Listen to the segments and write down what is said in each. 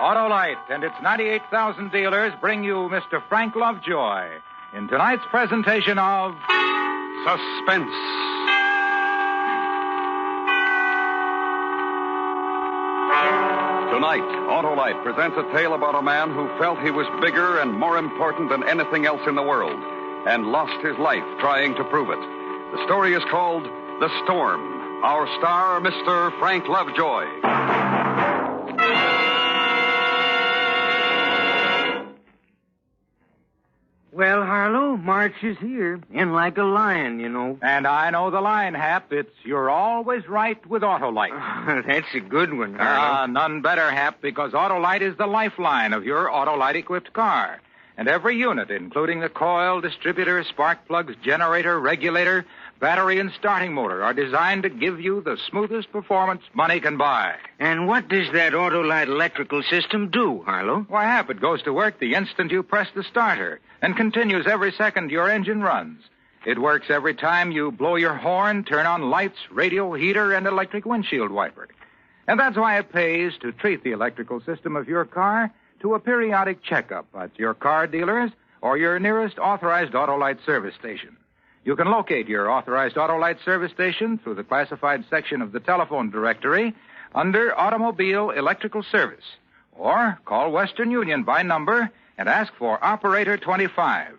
Autolite and its 98,000 dealers bring you Mr. Frank Lovejoy in tonight's presentation of Suspense. Tonight, Autolite presents a tale about a man who felt he was bigger and more important than anything else in the world and lost his life trying to prove it. The story is called The Storm. Our star, Mr. Frank Lovejoy. Well, Harlow, March is here. In like a lion, you know. And I know the line, Hap. It's you're always right with Autolite. That's a good one, Harlow. None better, Hap, because Autolite is the lifeline of your Autolite-equipped car. And every unit, including the coil, distributor, spark plugs, generator, regulator, battery, and starting motor, are designed to give you the smoothest performance money can buy. And what does that Autolite electrical system do, Harlow? Why, Hap, it goes to work the instant you press the starter and continues every second your engine runs. It works every time you blow your horn, turn on lights, radio, heater, and electric windshield wiper. And that's why it pays to treat the electrical system of your car to a periodic checkup at your car dealers or your nearest authorized Autolite service station. You can locate your authorized Autolite service station through the classified section of the telephone directory under Automobile Electrical Service. Or call Western Union by number and ask for Operator 25.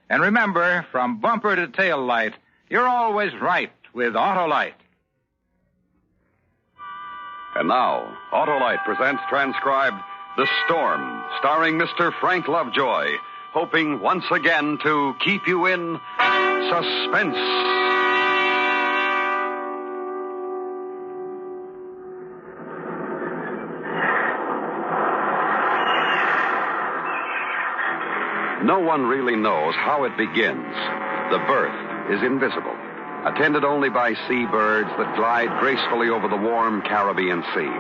And remember, from bumper to tail light, you're always right with Autolite. And now, Autolite presents transcribed The Storm, starring Mr. Frank Lovejoy, hoping once again to keep you in suspense. No one really knows how it begins. The birth is invisible, attended only by seabirds that glide gracefully over the warm Caribbean Sea.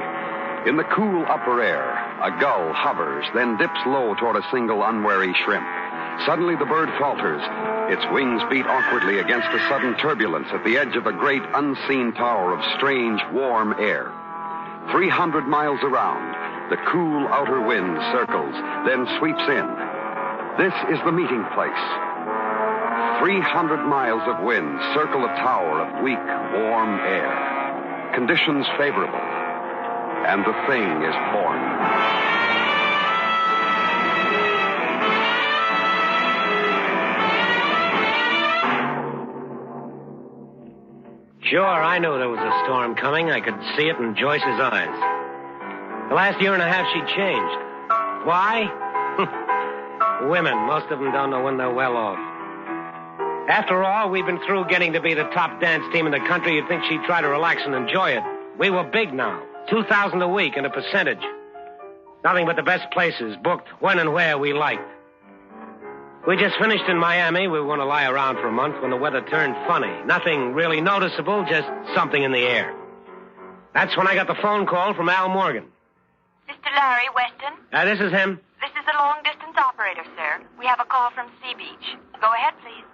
In the cool upper air, a gull hovers, then dips low toward a single unwary shrimp. Suddenly the bird falters. Its wings beat awkwardly against a sudden turbulence at the edge of a great unseen tower of strange, warm air. 300 miles around, the cool outer wind circles, then sweeps in. This is the meeting place. 300 miles of wind circle a tower of weak, warm air. Conditions favorable. And the thing is born. Sure, I knew there was a storm coming. I could see it in Joyce's eyes. The last year and a half, she changed. Why? Women. Most of them don't know when they're well off. After all, we've been through getting to be the top dance team in the country. You'd think she'd try to relax and enjoy it. We were big now. $2,000 a week and a percentage. Nothing but the best places, booked when and where we liked. We just finished in Miami. We were going to lie around for a month when the weather turned funny. Nothing really noticeable, just something in the air. That's when I got the phone call from Al Morgan. Mr. Larry Weston? This is him. This is the long-distance operator, sir. We have a call from Sea Beach. Go ahead, please.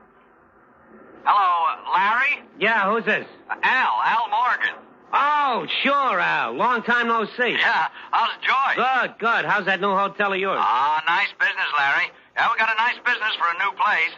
Hello, Larry? Yeah, who's this? Al Morgan. Oh, sure, Al. Long time no see. Yeah, how's Joyce? Good. How's that new hotel of yours? Nice business, Larry. Yeah, we got a nice business for a new place.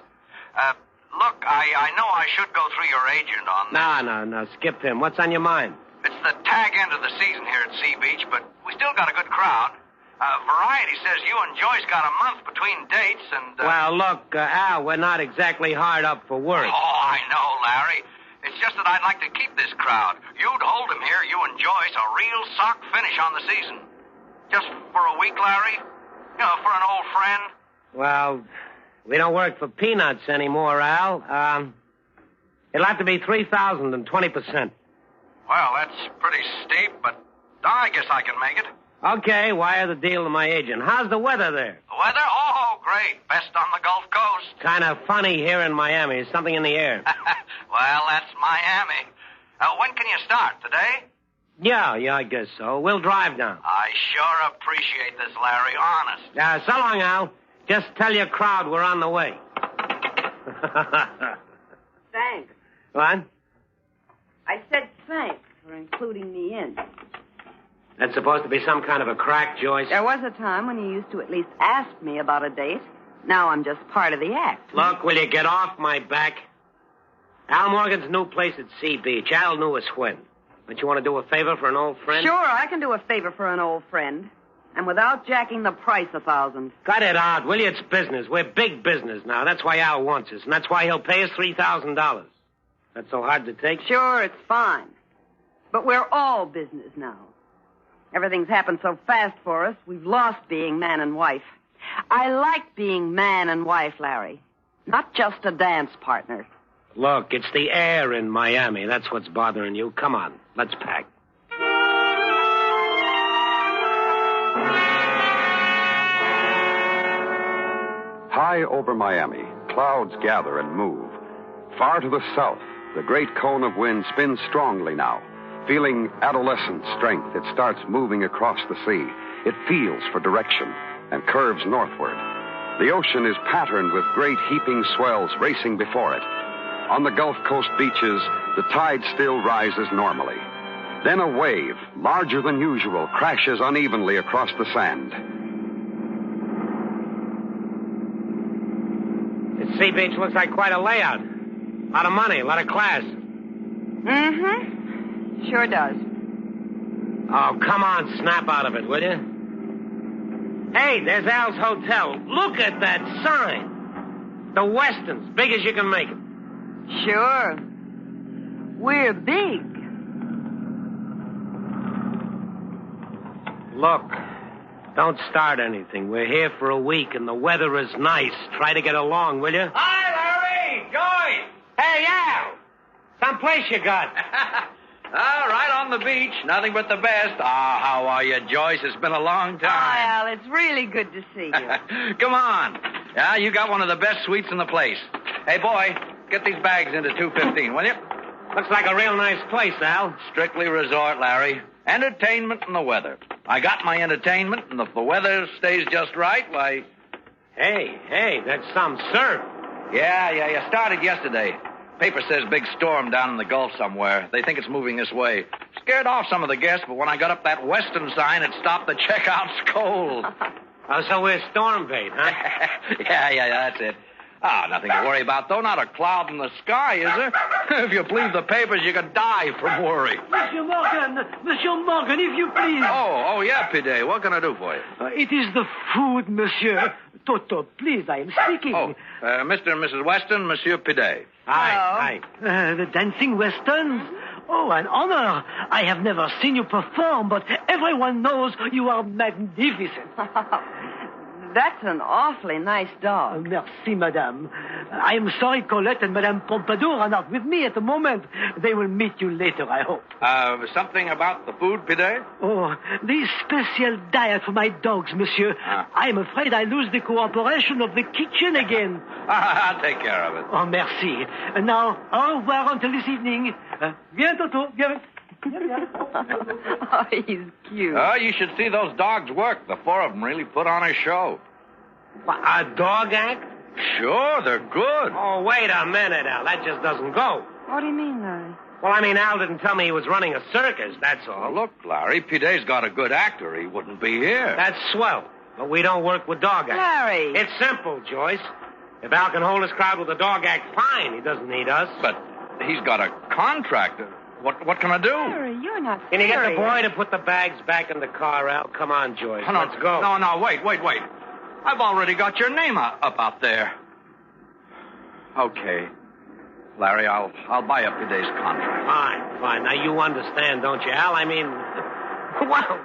Look, I know I should go through your agent on this. No. Skip him. What's on your mind? It's the tag end of the season here at Sea Beach, but we still got a good crowd. Variety says you and Joyce got a month between dates and... Well, look, Al, we're not exactly hard up for work. Oh, I know, Larry. It's just that I'd like to keep this crowd. You'd hold them here, you and Joyce, a real sock finish on the season. Just for a week, Larry? You know, for an old friend? Well, we don't work for peanuts anymore, Al. It'll have to be 3,000 and 20%. Well, that's pretty steep, but I guess I can make it. Okay, wire the deal to my agent. How's the weather there? The weather? Oh, great. Best on the Gulf Coast. Kind of funny here in Miami. Something in the air. Well, that's Miami. When can you start? Today? Yeah, I guess so. We'll drive now. I sure appreciate this, Larry. Honest. So long, Al. Just tell your crowd we're on the way. That's supposed to be some kind of a crack, Joyce. There was a time when you used to at least ask me about a date. Now I'm just part of the act. Look, will you get off my back? Al Morgan's new place at Sea Beach. Al knew us when. Don't you want to do a favor for an old friend? Sure, I can do a favor for an old friend. And without jacking the price 1,000. Cut it out, will you? It's business. We're big business now. That's why Al wants us, and that's why he'll pay us $3,000. That's so hard to take? Sure, it's fine. But we're all business now. Everything's happened so fast for us, we've lost being man and wife. I like being man and wife, Larry. Not just a dance partner. Look, it's the air in Miami. That's what's bothering you. Come on, let's pack. High over Miami, clouds gather and move. Far to the south, the great cone of wind spins strongly now. Feeling adolescent strength, it starts moving across the sea. It feels for direction and curves northward. The ocean is patterned with great heaping swells racing before it. On the Gulf Coast beaches, the tide still rises normally. Then a wave, larger than usual, crashes unevenly across the sand. This Sea Beach looks like quite a layout. A lot of money, a lot of class. Mm-hmm. Sure does. Oh, come on, snap out of it, will you? Hey, there's Al's Hotel. Look at that sign. The Westons, big as you can make it. Sure. We're big. Look, don't start anything. We're here for a week, and the weather is nice. Try to get along, will you? Hi, Larry. Joyce. Hey, Al! Someplace you got. Right on the beach. Nothing but the best. How are you, Joyce? It's been a long time. Hi, Al. It's really good to see you. Come on. Yeah, you got one of the best suites in the place. Hey, boy, get these bags into 215, will you? Looks like a real nice place, Al. Strictly resort, Larry. Entertainment and the weather. I got my entertainment, and if the weather stays just right, why... Hey, that's some surf. Yeah. Started yesterday. Paper says big storm down in the Gulf somewhere. They think it's moving this way. Scared off some of the guests, but when I got up that western sign, it stopped the checkouts cold. Oh, so we're storm bait, huh? Yeah, that's it. Nothing to worry about, though. Not a cloud in the sky, is there? If you believe the papers, you could die from worry. Monsieur Morgan, if you please. Oh, yeah, Pidet. What can I do for you? It is the food, monsieur. Toto, please, I am speaking. Mr. and Mrs. Weston, Monsieur Pidet. Hi. The dancing westerns? Oh, an honor. I have never seen you perform, but everyone knows you are magnificent. That's an awfully nice dog. Merci, madame. I am sorry Colette and Madame Pompadour are not with me at the moment. They will meet you later, I hope. Something about the food, Pidet? Oh, the special diet for my dogs, monsieur. I am afraid I lose the cooperation of the kitchen again. I'll take care of it. Oh, merci. And now, au revoir until this evening. Viens, Toto, viens. Oh, he's cute. You should see those dogs work. The four of them really put on a show. A dog act? Sure, they're good. Oh, wait a minute, Al. That just doesn't go. What do you mean, Larry? Well, I mean, Al didn't tell me he was running a circus, that's all. Look, Larry, Pidet's got a good actor. He wouldn't be here. That's swell. But we don't work with dog acts. Larry! It's simple, Joyce. If Al can hold his crowd with a dog act, fine. He doesn't need us. But he's got a contract. What can I do? Larry, you're not Can you get the serious. boy to put the bags back in the car, Al? Come on, Joyce. Let's go. No, wait. I've already got your name up out there. Okay. Larry, I'll buy up today's contract. Fine. Now, you understand, don't you, Al? I mean, well,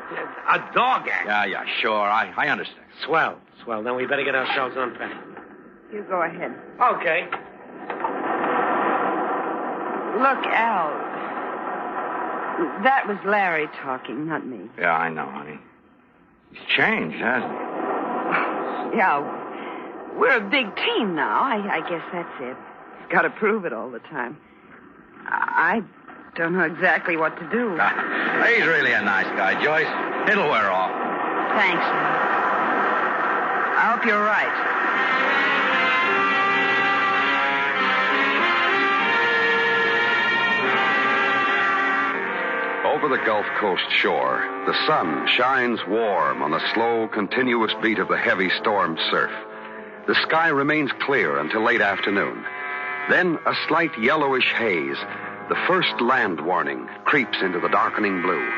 a dog act. Yeah, sure. I understand. Swell. Then we better get ourselves unpacked. You go ahead. Okay. Look, Al. That was Larry talking, not me. Yeah, I know, honey. He's changed, hasn't he? Yeah, we're a big team now. I guess that's it. He's got to prove it all the time. I don't know exactly what to do. He's really a nice guy, Joyce. It'll wear off. Thanks. I hope you're right. Over the Gulf Coast shore, the sun shines warm on the slow, continuous beat of the heavy storm surf. The sky remains clear until late afternoon. Then a slight yellowish haze, the first land warning, creeps into the darkening blue.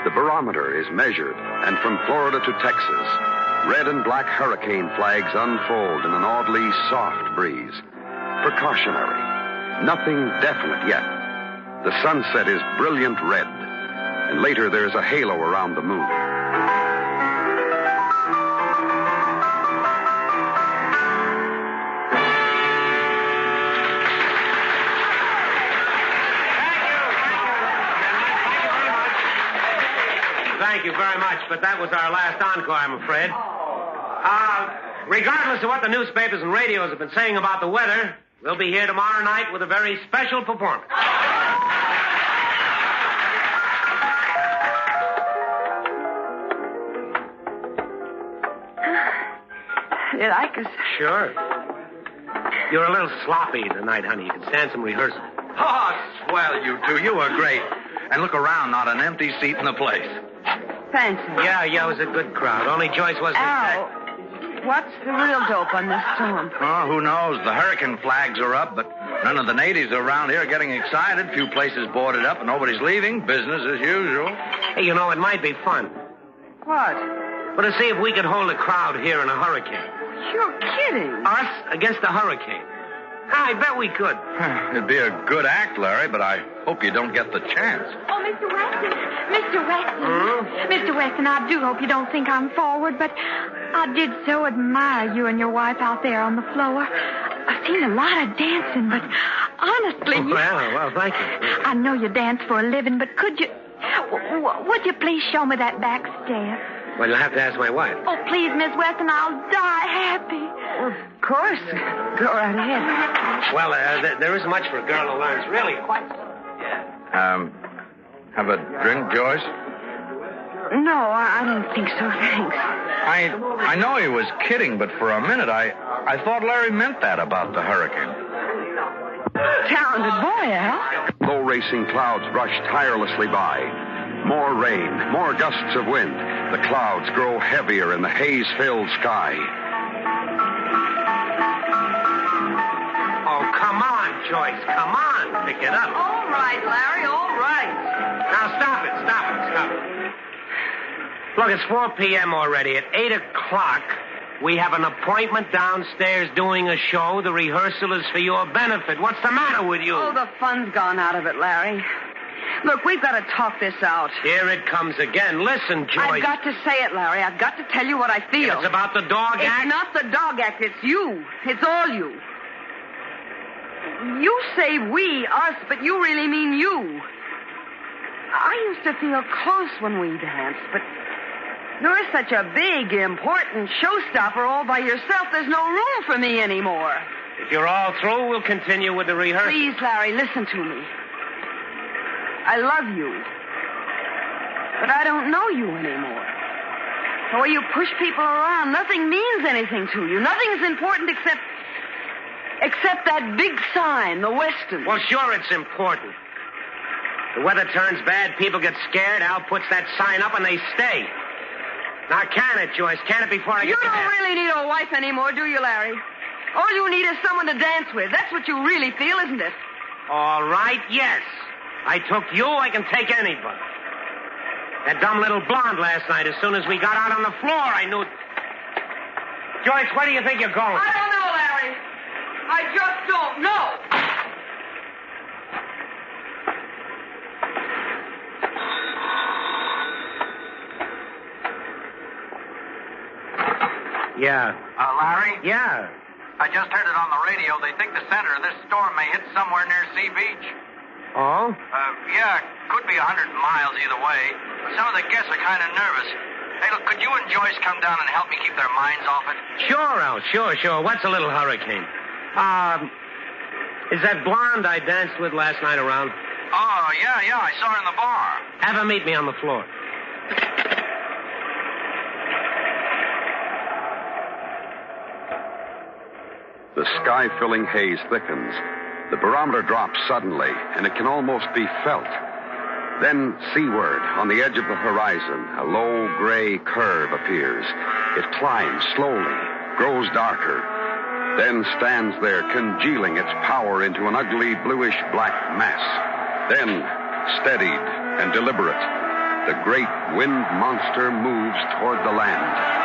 The barometer is measured, and from Florida to Texas, red and black hurricane flags unfold in an oddly soft breeze. Precautionary. Nothing definite yet. The sunset is brilliant red, and later there's a halo around the moon. Thank you very much, but that was our last encore, I'm afraid. Regardless of what the newspapers and radios have been saying about the weather, we'll be here tomorrow night with a very special performance. You like us? Sure. You're a little sloppy tonight, honey. You can stand some rehearsal. Oh, swell, you two. You were great. And look around, not an empty seat in the place. Thanks. Yeah, it was a good crowd. Only Joyce wasn't... Al, what's the real dope on this storm? Oh, who knows? The hurricane flags are up, but none of the natives around here are getting excited. Few places boarded up, and nobody's leaving. Business as usual. Hey, you know, it might be fun. What? But to see if we could hold a crowd here in a hurricane. You're kidding. Us against a hurricane. I bet we could. It'd be a good act, Larry, but I hope you don't get the chance. Oh, Mr. Weston. Mr. Weston. Mr. Weston, I do hope you don't think I'm forward, but I did so admire you and your wife out there on the floor. I've seen a lot of dancing, but honestly... Well, thank you. I know you dance for a living, but could you... would you please show me that back step? Well, you'll have to ask my wife. Oh, please, Miss Weston, I'll die happy. Of course. Go right ahead. Well, there isn't much for a girl who learns, really, quite so. Have a drink, Joyce? No, I don't think so, thanks. I know he was kidding, but for a minute I thought Larry meant that about the hurricane. Talented boy, Al. Low racing clouds rush tirelessly by. More rain, more gusts of wind. The clouds grow heavier in the haze-filled sky. Oh, come on, Joyce. Come on. Pick it up. All right, Larry, all right. Now, stop it. Look, it's 4 p.m. already. At 8 o'clock, we have an appointment downstairs doing a show. The rehearsal is for your benefit. What's the matter with you? Oh, the fun's gone out of it, Larry. Look, we've got to talk this out. Here it comes again. Listen, Joyce. I've got to say it, Larry. I've got to tell you what I feel. It's about the dog act? It's not the dog act. It's you. It's all you. You say we, us, but you really mean you. I used to feel close when we danced, but you're such a big, important showstopper all by yourself. There's no room for me anymore. If you're all through, we'll continue with the rehearsal. Please, Larry, listen to me. I love you. But I don't know you anymore. The way you push people around, nothing means anything to you. Nothing's important except that big sign, the Weston. Well, sure, it's important. The weather turns bad, people get scared. Al puts that sign up and they stay. Now, can it, Joyce? Can it before I get to You don't really need a wife anymore, do you, Larry? All you need is someone to dance with. That's what you really feel, isn't it? All right, yes. I took you, I can take anybody. That dumb little blonde last night, as soon as we got out on the floor, I knew... Joyce, where do you think you're going? I don't know, Larry. I just don't know. Yeah. Larry? Yeah. I just heard it on the radio. They think the center of this storm may hit somewhere near Sea Beach. Oh? Yeah, could be 100 miles either way. Some of the guests are kind of nervous. Hey, look, could you and Joyce come down and help me keep their minds off it? Sure, Al. Sure. What's a little hurricane? Is that blonde I danced with last night around? Oh, yeah, I saw her in the bar. Have her meet me on the floor. The sky-filling haze thickens. The barometer drops suddenly, and it can almost be felt. Then, seaward, on the edge of the horizon, a low gray curve appears. It climbs slowly, grows darker, then stands there, congealing its power into an ugly bluish-black mass. Then, steadied and deliberate, the great wind monster moves toward the land.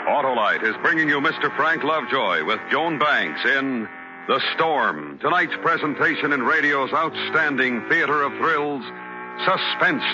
Autolite is bringing you Mr. Frank Lovejoy with Joan Banks in The Storm, tonight's presentation in radio's outstanding theater of thrills, Suspense.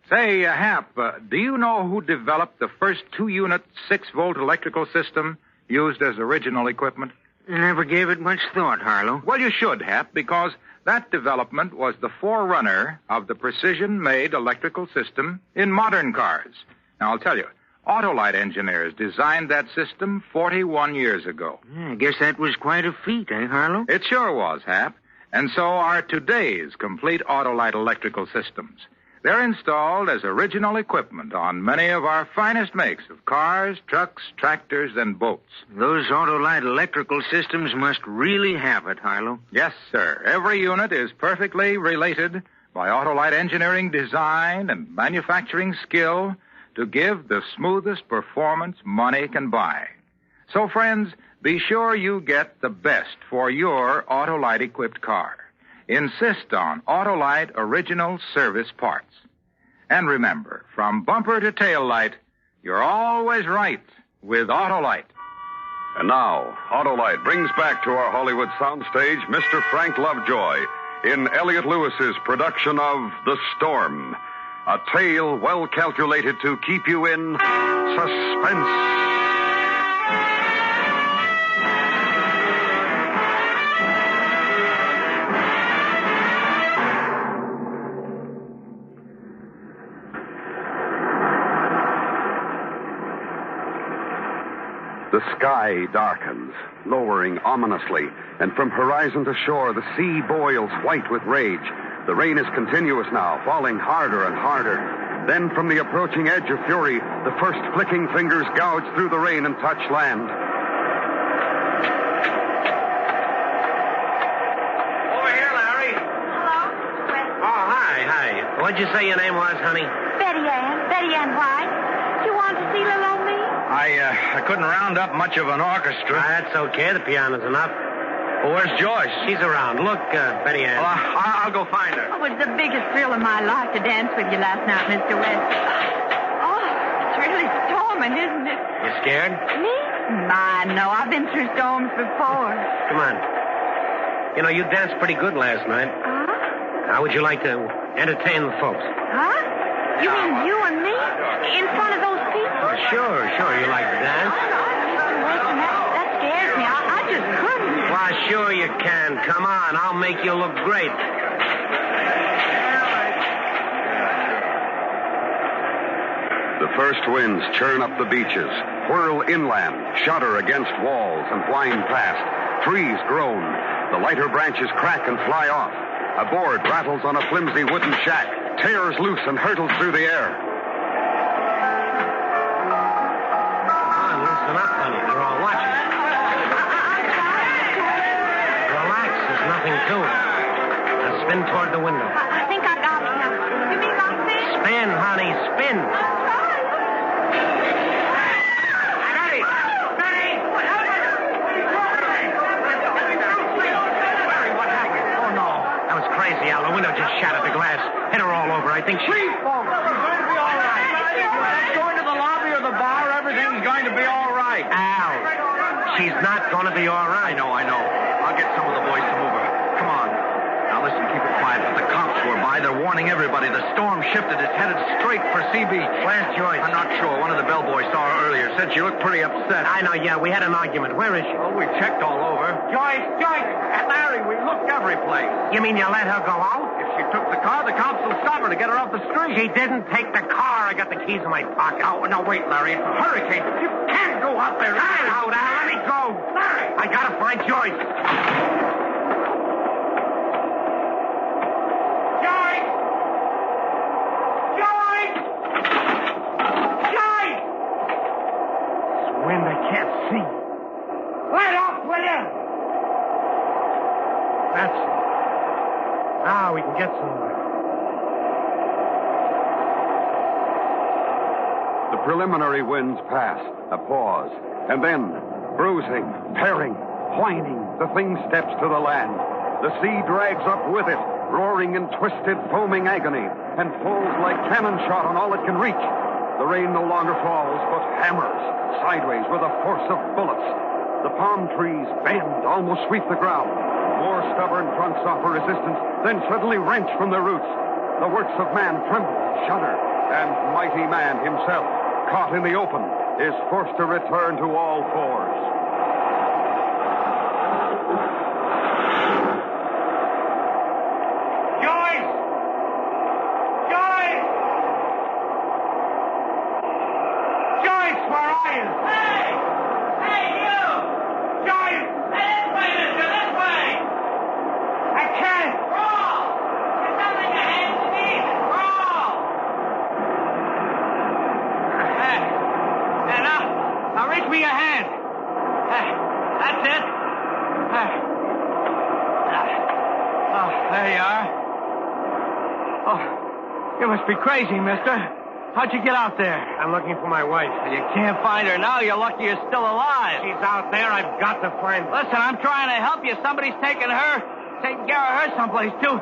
Say, Hap, do you know who developed the first 2-unit 6-volt electrical system used as original equipment? I never gave it much thought, Harlow. Well, you should, Hap, because that development was the forerunner of the precision-made electrical system in modern cars. Now, I'll tell you, Autolite engineers designed that system 41 years ago. Yeah, I guess that was quite a feat, eh, Harlow? It sure was, Hap. And so are today's complete Autolite electrical systems. They're installed as original equipment on many of our finest makes of cars, trucks, tractors, and boats. Those Autolite electrical systems must really have it, Harlow. Yes, sir. Every unit is perfectly related by Autolite engineering design and manufacturing skill to give the smoothest performance money can buy. So, friends, be sure you get the best for your Autolite-equipped car. Insist on Autolite original service parts. And remember, from bumper to tail light, you're always right with Autolite. And now, Autolite brings back to our Hollywood soundstage Mr. Frank Lovejoy in Elliot Lewis's production of The Storm, a tale well calculated to keep you in suspense. The sky darkens, lowering ominously, and from horizon to shore, the sea boils white with rage. The rain is continuous now, falling harder and harder. Then, from the approaching edge of fury, the first flicking fingers gouge through the rain and touch land. Over here, Larry. Hello? Oh, hi. What'd you say your name was, honey? Betty Ann White. You want to see little old me? I couldn't round up much of an orchestra. That's okay. The piano's enough. Well, where's Joyce? She's around. Look, Betty Ann. Well, I'll go find her. Oh, it was the biggest thrill of my life to dance with you last night, Mr. West. Oh, it's really storming, isn't it? You scared? Me? My, no. I've been through storms before. Come on. You know, you danced pretty good last night. Huh? How would you like to entertain the folks? Huh? You mean you and me? In front of those people? Sure. You like to dance. Listen, that scares me. I just couldn't. Why, sure you can. Come on. I'll make you look great. The first winds churn up the beaches, whirl inland, shudder against walls, and whine past. Trees groan. The lighter branches crack and fly off. A board rattles on a flimsy wooden shack, tears loose and hurtles through the air. Come on, listen up, honey. They're all watching. Relax. There's nothing to it. Now spin toward the window. I think I got it now. You mean like this? Spin, honey. Spin. The window just shattered the glass. Hit her all over. I think she... Please, folks, it's going to be all right. Let's go into the lobby of the bar. Everything's going to be all right. Al, she's not going to be all right. I know. I'll get some of the boys to move her. Come on. Now, listen, keep it quiet. But the cops were by. They're warning everybody. The storm shifted. It's headed straight for Sea Beach. Where's Joyce? I'm not sure. One of the bellboys saw her earlier. said she looked pretty upset. I know, yeah. We had an argument. Where is she? Oh, we checked all over. Joyce! Larry, we looked every place. You mean you let her go out? If she took the car, the cops will stop her to get her off the street. She didn't take the car. I got the keys in my pocket. No, wait, Larry. It's a hurricane. You can't go out there. Now, let me go. Larry! I gotta find Joyce. Wind, I can't see. Let off, will you? That's it. Now we can get somewhere. The preliminary winds pass, a pause, and then, bruising, tearing, whining, the thing steps to the land. The sea drags up with it, roaring in twisted, foaming agony, and falls like cannon shot on all it can reach. The rain no longer falls, but hammers, sideways with the force of bullets. The palm trees bend, almost sweep the ground. More stubborn trunks offer resistance, then suddenly wrench from their roots. The works of man tremble, shudder, and mighty man himself, caught in the open, is forced to return to all fours. Be crazy, mister. How'd you get out there? I'm looking for my wife. You can't find her now. You're lucky you're still alive. She's out there. I've got to find her. Listen, I'm trying to help you. Somebody's taking care of her someplace, too.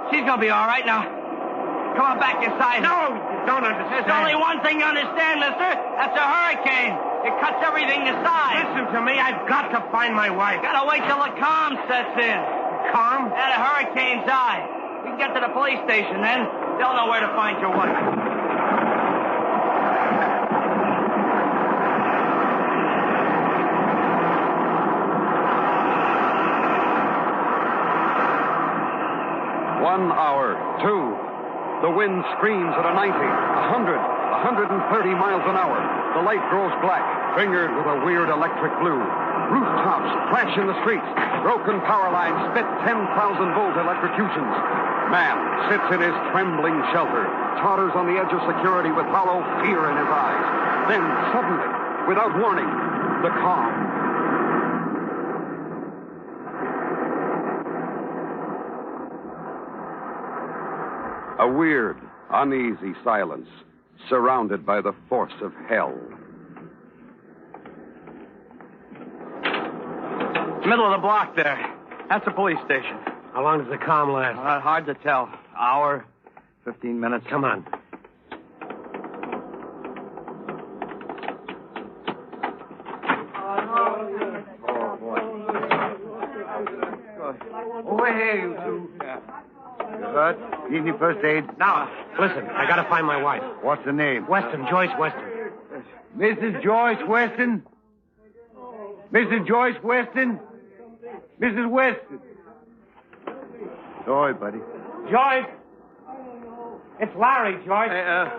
She's gonna be all right now. Come on back inside. No, you don't understand. There's only one thing you understand, mister. That's a hurricane. It cuts everything to size. Listen to me. I've got to find my wife. Gotta wait till the calm sets in. Calm? Yeah, the hurricane's eye. We can get to the police station then. They'll know where to find your wife. One hour, two. The wind screams at a 90, 100, 130 miles an hour. The light grows black, fingered with a weird electric blue. Rooftops flash in the streets. Broken power lines spit 10,000-volt electrocutions. Man sits in his trembling shelter, totters on the edge of security with hollow fear in his eyes. Then, suddenly, without warning, the calm. A weird, uneasy silence, surrounded by the force of hell. Middle of the block there. That's the police station. How long does the calm last? Hard to tell. Hour, 15 minutes. Come on. Over here, you two. You hurt? Need any first aid? Now, listen, I gotta find my wife. What's the name? Weston, Joyce Weston. Mrs. Joyce Weston? Mrs. Joyce Weston? Mrs. Weston? Sorry, buddy. Joyce! It's Larry, Joyce.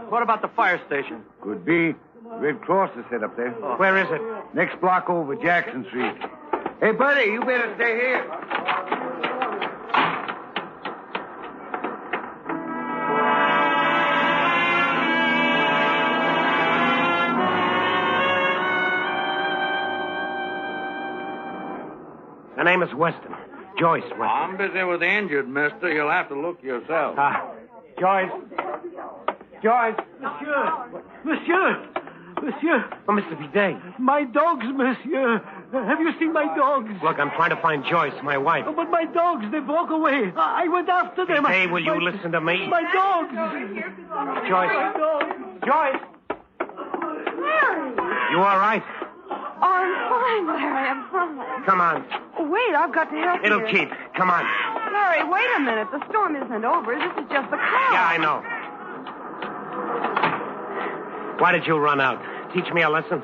What about the fire station? Could be. Red Cross is set up there. Where is it? Next block over, Jackson Street. Hey, buddy, you better stay here. Her name is Weston. Joyce Weston. I'm busy with the injured, mister. You'll have to look yourself. Joyce. Joyce. Monsieur. Oh, Mr. Bidet. My dogs, monsieur. Have you seen my dogs? Look, I'm trying to find Joyce, my wife. Oh, but my dogs, they broke away. I went after them. Bidet, will you listen to me? My dogs. Joyce. My dogs. Joyce. Larry. You all right? Oh, I'm fine, Larry. I'm fine. Come on. Wait, I've got to help It'll you. keep. Come on. Larry, wait a minute. The storm isn't over. This is just the cloud. Yeah, I know. Why did you run out? Teach me a lesson?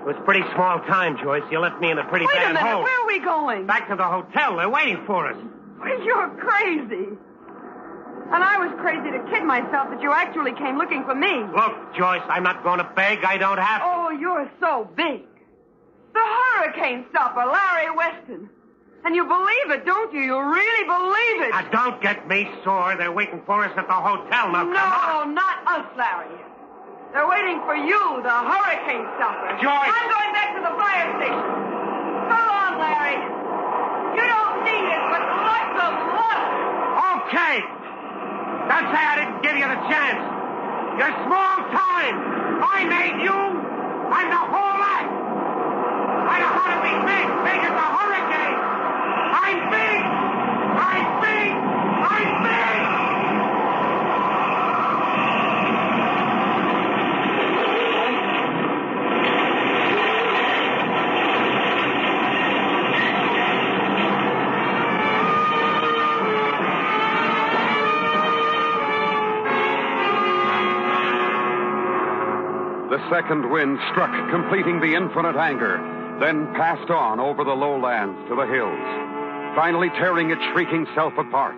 It was pretty small time, Joyce. You left me in a pretty Wait a bad minute. hole. Where are we going? Back to the hotel. They're waiting for us. Well, you're crazy. And I was crazy to kid myself that you actually came looking for me. Look, Joyce, I'm not going to beg. I don't have to. Oh, you're so big. The hurricane stopper, Larry Weston. And you believe it, don't you? You really believe it. Now, don't get me sore. They're waiting for us at the hotel. Now, come on. No, not us, Larry. They're waiting for you, the hurricane stopper. Joyce! I'm going back to the fire station. So long, Larry. You don't need it, but lots of luck. Okay. Don't say I didn't give you the chance. You're small time. I made you. I'm the whole lot. I know how to be big. Big as a hurricane. I'm big. I'm big. I'm big. The second wind struck, completing the infinite anger, then passed on over the lowlands to the hills, finally tearing its shrieking self apart.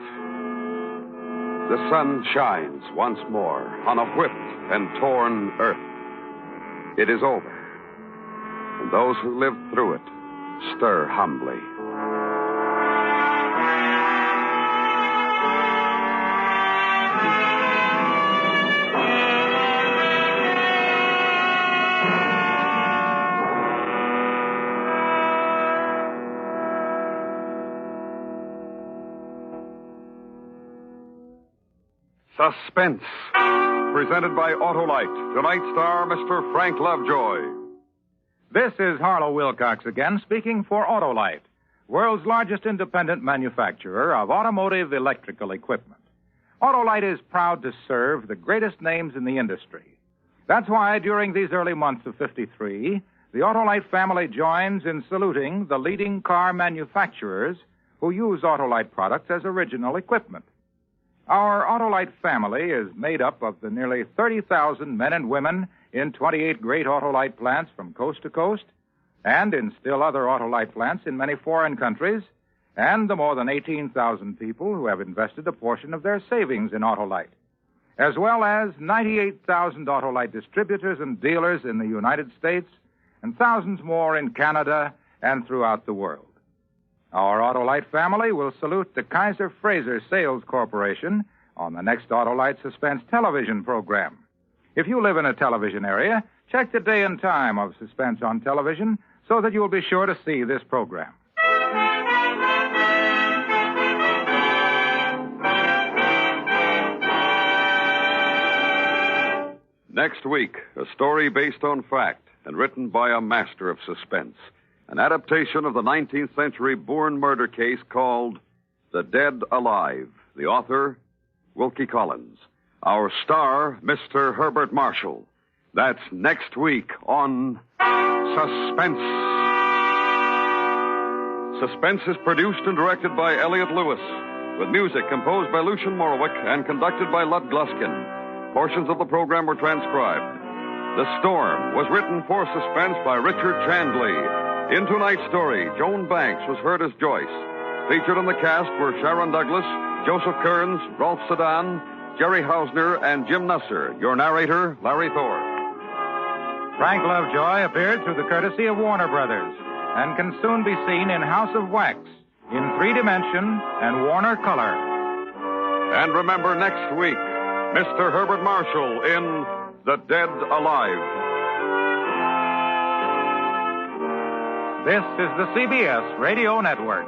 The sun shines once more on a whipped and torn earth. It is over, and those who lived through it stir humbly. Suspense, presented by Autolite. Tonight's star, Mr. Frank Lovejoy. This is Harlow Wilcox again, speaking for Autolite, world's largest independent manufacturer of automotive electrical equipment. Autolite is proud to serve the greatest names in the industry. That's why during these early months of 53, the Autolite family joins in saluting the leading car manufacturers who use Autolite products as original equipment. Our Autolite family is made up of the nearly 30,000 men and women in 28 great Autolite plants from coast to coast, and in still other Autolite plants in many foreign countries, and the more than 18,000 people who have invested a portion of their savings in Autolite, as well as 98,000 Autolite distributors and dealers in the United States, and thousands more in Canada and throughout the world. Our Autolite family will salute the Kaiser Fraser Sales Corporation on the next Autolite Suspense television program. If you live in a television area, check the day and time of Suspense on television so that you'll be sure to see this program. Next week, a story based on fact and written by a master of suspense. An adaptation of the 19th century Bourne murder case called The Dead Alive. The author, Wilkie Collins. Our star, Mr. Herbert Marshall. That's next week on Suspense. Suspense is produced and directed by Elliot Lewis, with music composed by Lucian Morowick and conducted by Lud Gluskin. Portions of the program were transcribed. The Storm was written for Suspense by Richard Chandley. In tonight's story, Joan Banks was heard as Joyce. Featured in the cast were Sharon Douglas, Joseph Kearns, Rolf Sedan, Jerry Hausner, and Jim Nusser. Your narrator, Larry Thor. Frank Lovejoy appeared through the courtesy of Warner Brothers and can soon be seen in House of Wax, in 3-dimension and Warner Color. And remember next week, Mr. Herbert Marshall in The Dead Alive. This is the CBS Radio Network.